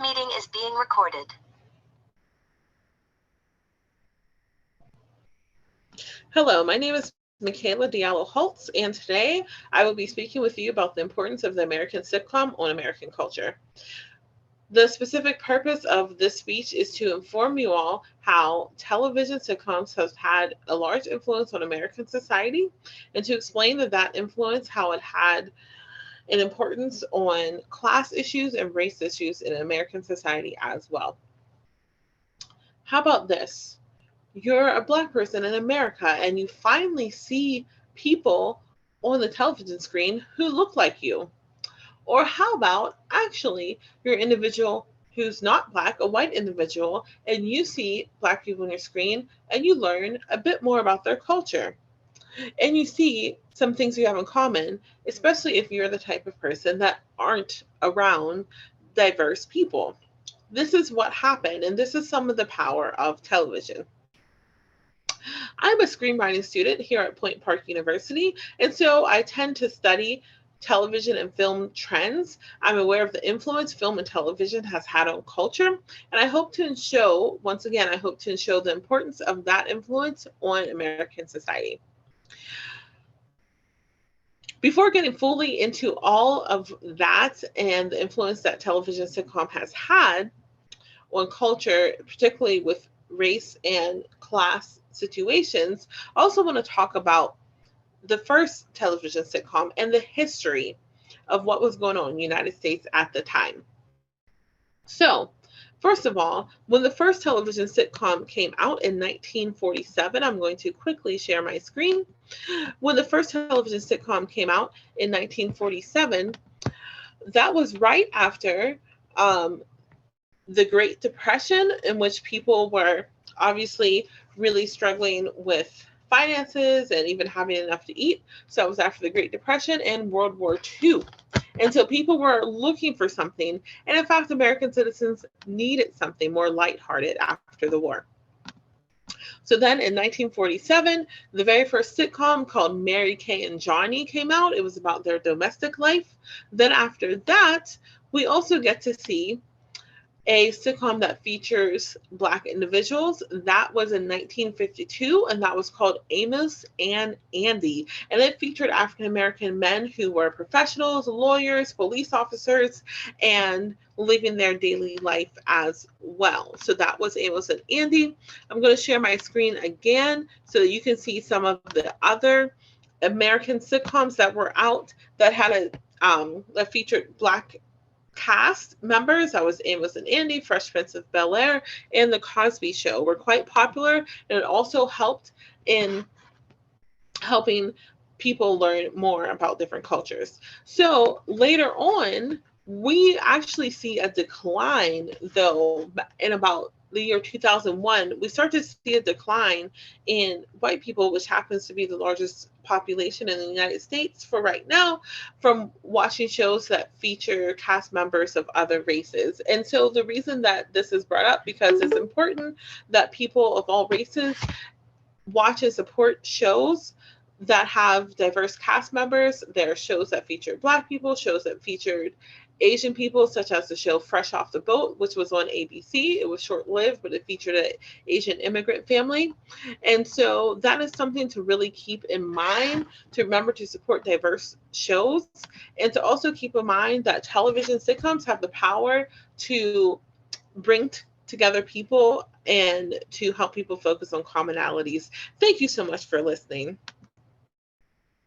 meeting is being recorded. Hello, my name is Michaela Diallo-Holtz, and today I will be speaking with you about the importance of the American sitcom on American culture. The specific purpose of this speech is to inform you all how television sitcoms have had a large influence on American society, and to explain that influence, how it had an importance on class issues and race issues in American society as well. How about this? You're a Black person in America and you finally see people on the television screen who look like you. Or how about actually you're an individual who's not Black, a white individual, and you see Black people on your screen and you learn a bit more about their culture. And you see some things you have in common, especially if you're the type of person that aren't around diverse people. This is what happened, and this is some of the power of television. I'm a screenwriting student here at Point Park University, and so I tend to study television and film trends. I'm aware of the influence film and television has had on culture, and I hope to show, once again, I hope to show the importance of that influence on American society. Before getting fully into all of that and the influence that television sitcom has had on culture, particularly with race and class situations, I also want to talk about the first television sitcom and the history of what was going on in the United States at the time. So, first of all, when the first television sitcom came out in 1947, I'm going to quickly share my screen. When the first television sitcom came out in 1947, that was right after the Great Depression, in which people were obviously really struggling with finances and even having enough to eat. So it was after the Great Depression and World War II. And so people were looking for something. And in fact, American citizens needed something more lighthearted after the war. So then in 1947, the very first sitcom called Mary Kay and Johnny came out. It was about their domestic life. Then after that, we also get to see a sitcom that features Black individuals. That was in 1952, and that was called Amos and Andy. And it featured African American men who were professionals, lawyers, police officers, and living their daily life as well. So that was Amos and Andy. I'm going to share my screen again so that you can see some of the other American sitcoms that were out that had that featured Black cast members. That was Amos and Andy, Fresh Prince of Bel-Air, and The Cosby Show were quite popular, and it also helped in helping people learn more about different cultures. So later on, we actually see a decline, though, in about the year 2001, we start to see a decline in white people, which happens to be the largest population in the United States for right now, from watching shows that feature cast members of other races. And so the reason that this is brought up, because it's important that people of all races watch and support shows that have diverse cast members. There are shows that featured Black people, shows that featured Asian people, such as the show Fresh Off the Boat, which was on ABC. It was short lived, but it featured an Asian immigrant family. And so that is something to really keep in mind, to remember to support diverse shows, and to also keep in mind that television sitcoms have the power to bring together people and to help people focus on commonalities. Thank you so much for listening.